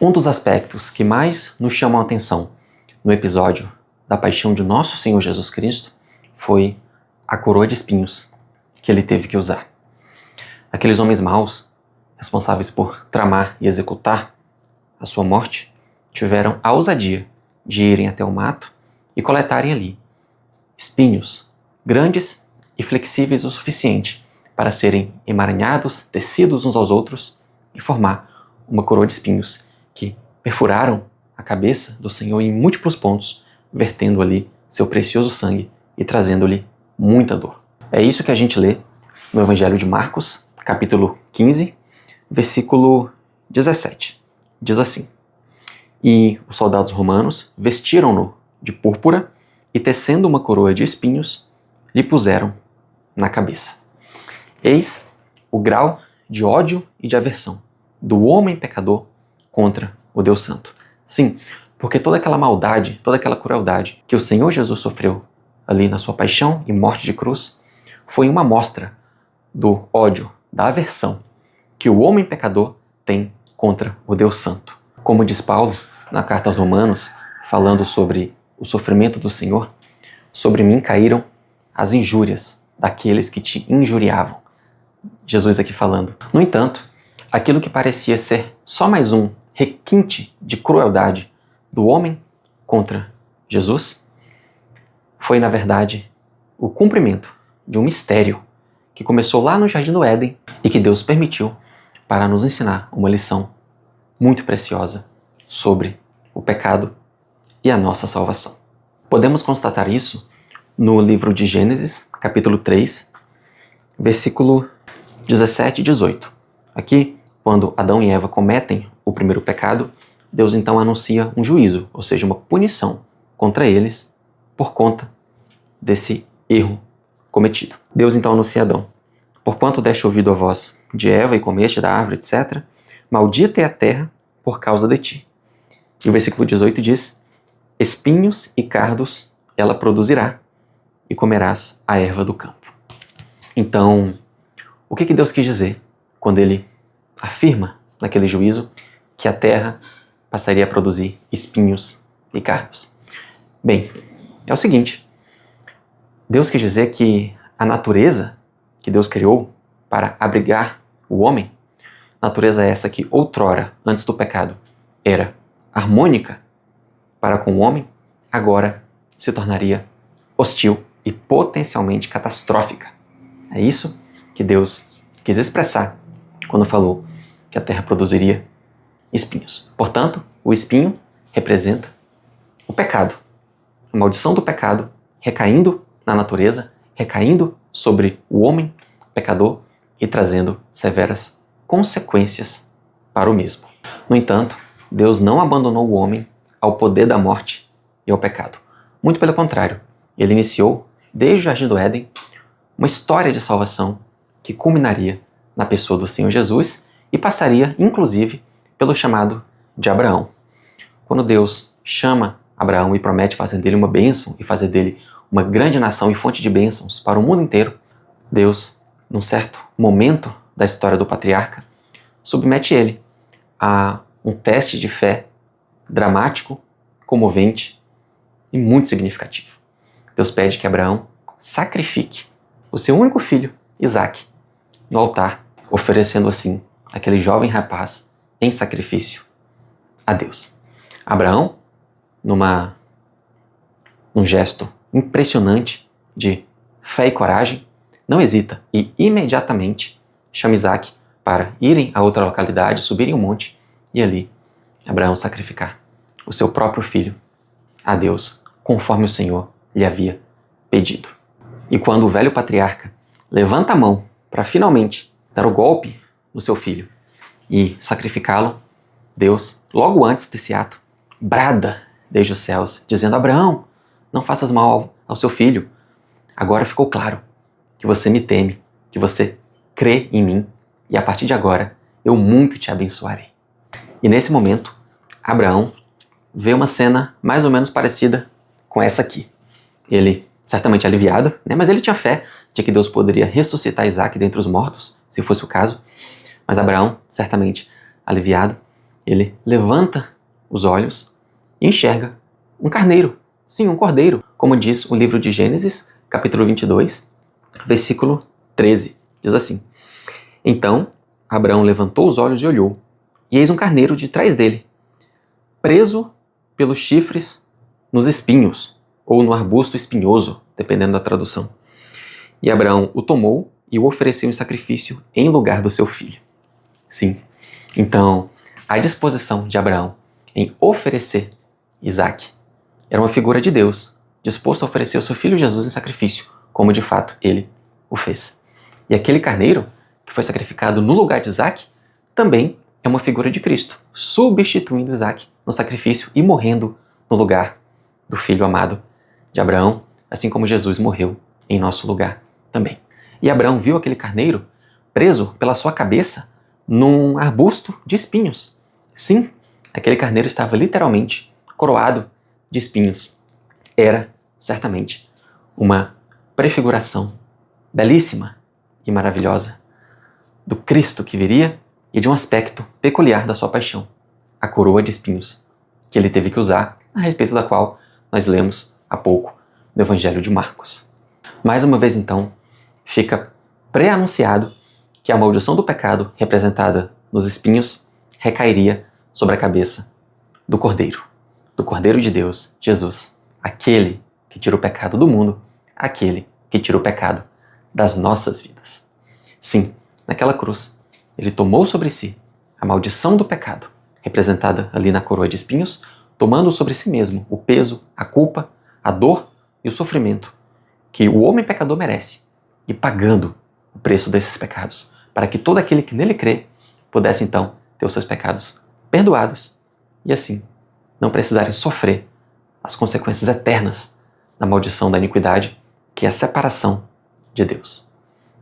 Um dos aspectos que mais nos chamam a atenção no episódio da paixão de nosso Senhor Jesus Cristo foi a coroa de espinhos que ele teve que usar. Aqueles homens maus, responsáveis por tramar e executar a sua morte, tiveram a ousadia de irem até o mato e coletarem ali espinhos grandes e flexíveis o suficiente para serem emaranhados, tecidos uns aos outros e formar uma coroa de espinhos que perfuraram a cabeça do Senhor em múltiplos pontos, vertendo ali seu precioso sangue e trazendo-lhe muita dor. É isso que a gente lê no Evangelho de Marcos, capítulo 15, versículo 17. Diz assim: E os soldados romanos vestiram-no de púrpura e, tecendo uma coroa de espinhos, lhe puseram na cabeça. Eis o grau de ódio e de aversão do homem pecador contra o Deus Santo. Sim, porque toda aquela maldade, toda aquela crueldade que o Senhor Jesus sofreu ali na sua paixão e morte de cruz foi uma amostra do ódio, da aversão que o homem pecador tem contra o Deus Santo. Como diz Paulo na carta aos Romanos, falando sobre o sofrimento do Senhor, sobre mim caíram as injúrias daqueles que te injuriavam. Jesus aqui falando. No entanto, aquilo que parecia ser só mais um requinte de crueldade do homem contra Jesus foi, na verdade, o cumprimento de um mistério que começou lá no Jardim do Éden e que Deus permitiu para nos ensinar uma lição muito preciosa sobre o pecado e a nossa salvação. Podemos constatar isso no livro de Gênesis, capítulo 3, versículo 17 e 18. Aqui, quando Adão e Eva cometem o primeiro pecado, Deus então anuncia um juízo, ou seja, uma punição contra eles por conta desse erro cometido. Deus então anuncia a Adão: porquanto deste ouvido a voz de Eva e comeste da árvore, etc., maldita é a terra por causa de ti. E o versículo 18 diz: espinhos e cardos ela produzirá, e comerás a erva do campo. Então, o que Deus quis dizer quando ele afirma naquele juízo que a terra passaria a produzir espinhos e cardos? Bem, é o seguinte: Deus quis dizer que a natureza que Deus criou para abrigar o homem, natureza essa que outrora, antes do pecado, era harmônica para com o homem, agora se tornaria hostil e potencialmente catastrófica. É isso que Deus quis expressar quando falou que a terra produziria espinhos. Portanto, o espinho representa o pecado, a maldição do pecado recaindo na natureza, recaindo sobre o homem pecador e trazendo severas consequências para o mesmo. No entanto, Deus não abandonou o homem ao poder da morte e ao pecado. Muito pelo contrário, ele iniciou, desde o Jardim do Éden, uma história de salvação que culminaria na pessoa do Senhor Jesus e passaria, inclusive, pelo chamado de Abraão. Quando Deus chama Abraão e promete fazer dele uma bênção e fazer dele uma grande nação e fonte de bênçãos para o mundo inteiro, Deus, num certo momento da história do patriarca, submete ele a um teste de fé dramático, comovente e muito significativo. Deus pede que Abraão sacrifique o seu único filho, Isaque, no altar, oferecendo assim aquele jovem rapaz em sacrifício a Deus. Abraão, num gesto impressionante de fé e coragem, não hesita e imediatamente chama Isaque para irem a outra localidade, subirem um monte e ali Abraão sacrificar o seu próprio filho a Deus, conforme o Senhor lhe havia pedido. E quando o velho patriarca levanta a mão para finalmente dar o golpe no seu filho e sacrificá-lo, Deus, logo antes desse ato, brada desde os céus, dizendo: Abraão, não faças mal ao seu filho. Agora ficou claro que você me teme, que você crê em mim, e a partir de agora eu muito te abençoarei. E nesse momento, Abraão vê uma cena mais ou menos parecida com essa aqui. Ele, certamente aliviado, mas ele tinha fé de que Deus poderia ressuscitar Isaque dentre os mortos, se fosse o caso. Mas Abraão, certamente aliviado, ele levanta os olhos e enxerga um carneiro. Sim, um cordeiro, como diz o livro de Gênesis, capítulo 22, versículo 13. Diz assim: Então Abraão levantou os olhos e olhou, e eis um carneiro de trás dele, preso pelos chifres nos espinhos, ou no arbusto espinhoso, dependendo da tradução. E Abraão o tomou e o ofereceu em sacrifício em lugar do seu filho. Sim, então a disposição de Abraão em oferecer Isaque era uma figura de Deus, disposto a oferecer o seu filho Jesus em sacrifício, como de fato ele o fez. E aquele carneiro que foi sacrificado no lugar de Isaque também é uma figura de Cristo, substituindo Isaque no sacrifício e morrendo no lugar do filho amado de Abraão, assim como Jesus morreu em nosso lugar também. E Abraão viu aquele carneiro preso pela sua cabeça num arbusto de espinhos. Sim, aquele carneiro estava literalmente coroado de espinhos. Era, certamente, uma prefiguração belíssima e maravilhosa do Cristo que viria e de um aspecto peculiar da sua paixão, a coroa de espinhos, que ele teve que usar, a respeito da qual nós lemos há pouco no Evangelho de Marcos. Mais uma vez, então, fica pré-anunciado que a maldição do pecado, representada nos espinhos, recairia sobre a cabeça do Cordeiro de Deus, Jesus, aquele que tira o pecado do mundo, aquele que tira o pecado das nossas vidas. Sim, naquela cruz, ele tomou sobre si a maldição do pecado, representada ali na coroa de espinhos, tomando sobre si mesmo o peso, a culpa, a dor e o sofrimento que o homem pecador merece, e pagando o preço desses pecados, para que todo aquele que nele crê pudesse então ter os seus pecados perdoados e assim não precisarem sofrer as consequências eternas da maldição da iniquidade, que é a separação de Deus.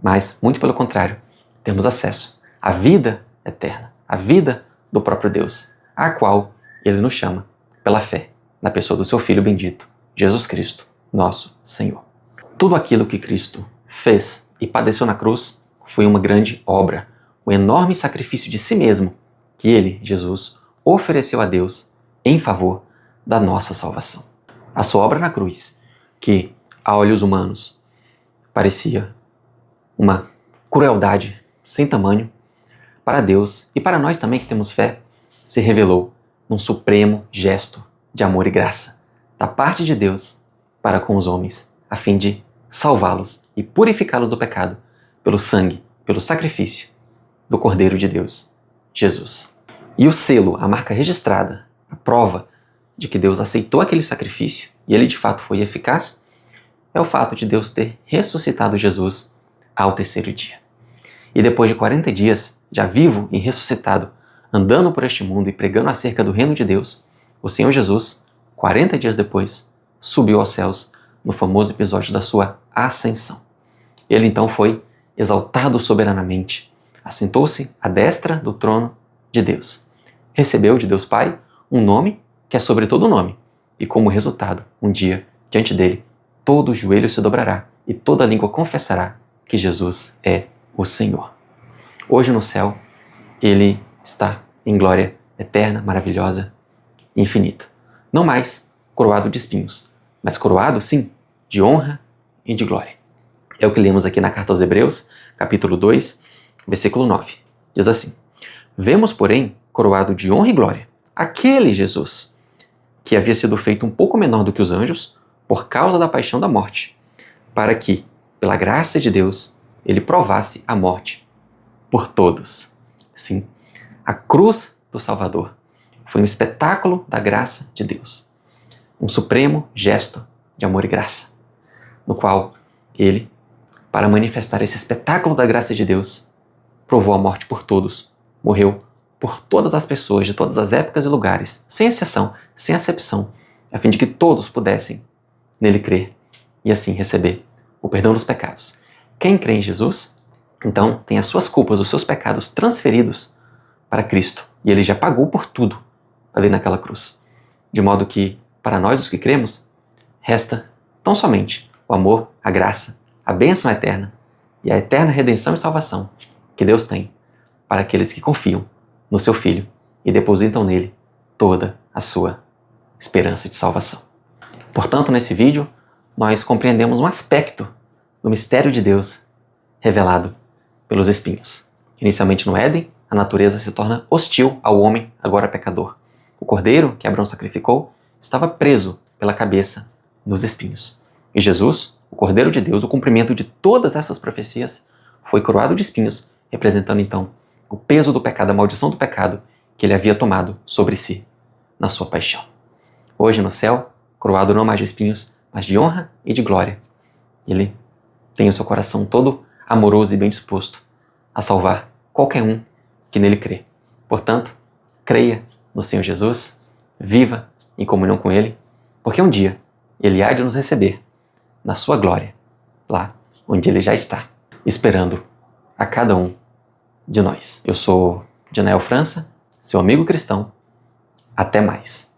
Mas, muito pelo contrário, temos acesso à vida eterna, à vida do próprio Deus, a qual ele nos chama pela fé na pessoa do seu Filho bendito, Jesus Cristo, nosso Senhor. Tudo aquilo que Cristo fez e padeceu na cruz foi uma grande obra, um enorme sacrifício de si mesmo que ele, Jesus, ofereceu a Deus em favor da nossa salvação. A sua obra na cruz, que a olhos humanos parecia uma crueldade sem tamanho, para Deus e para nós também que temos fé, se revelou num supremo gesto de amor e graça da parte de Deus para com os homens, a fim de salvá-los e purificá-los do pecado pelo sangue, pelo sacrifício do Cordeiro de Deus, Jesus. E o selo, a marca registrada, a prova de que Deus aceitou aquele sacrifício e ele de fato foi eficaz, é o fato de Deus ter ressuscitado Jesus ao terceiro dia. E depois de 40 dias, já vivo e ressuscitado, andando por este mundo e pregando acerca do reino de Deus, o Senhor Jesus, 40 dias depois, subiu aos céus no famoso episódio da sua ascensão. Ele então foi exaltado soberanamente, assentou-se à destra do trono de Deus. Recebeu de Deus Pai um nome que é sobre todo nome, e como resultado, um dia, diante dele, todo o joelho se dobrará e toda língua confessará que Jesus é o Senhor. Hoje no céu, ele está em glória eterna, maravilhosa e infinita. Não mais coroado de espinhos, mas coroado, sim, de honra e de glória. É o que lemos aqui na carta aos Hebreus, capítulo 2, versículo 9. Diz assim: Vemos, porém, coroado de honra e glória, aquele Jesus, que havia sido feito um pouco menor do que os anjos, por causa da paixão da morte, para que, pela graça de Deus, ele provasse a morte por todos. Sim, a cruz do Salvador foi um espetáculo da graça de Deus, um supremo gesto de amor e graça, no qual ele, para manifestar esse espetáculo da graça de Deus, provou a morte por todos, morreu por todas as pessoas de todas as épocas e lugares, sem exceção, sem acepção, a fim de que todos pudessem nele crer e assim receber o perdão dos pecados. Quem crê em Jesus, então tem as suas culpas, os seus pecados transferidos para Cristo, e ele já pagou por tudo ali naquela cruz. De modo que, para nós os que cremos, resta tão somente o amor, a graça, a bênção eterna e a eterna redenção e salvação que Deus tem para aqueles que confiam no seu Filho e depositam nele toda a sua esperança de salvação. Portanto, nesse vídeo, nós compreendemos um aspecto do mistério de Deus revelado pelos espinhos. Inicialmente no Éden, a natureza se torna hostil ao homem, agora pecador. O cordeiro que Abraão sacrificou estava preso pela cabeça nos espinhos. E Jesus, o Cordeiro de Deus, o cumprimento de todas essas profecias, foi coroado de espinhos, representando então o peso do pecado, a maldição do pecado que ele havia tomado sobre si na sua paixão. Hoje no céu, coroado não mais de espinhos, mas de honra e de glória, ele tem o seu coração todo amoroso e bem disposto a salvar qualquer um que nele crê. Portanto, creia no Senhor Jesus, viva em comunhão com Ele, porque um dia Ele há de nos receber na sua glória, lá onde Ele já está, esperando a cada um de nós. Eu sou Janael França, seu amigo cristão. Até mais.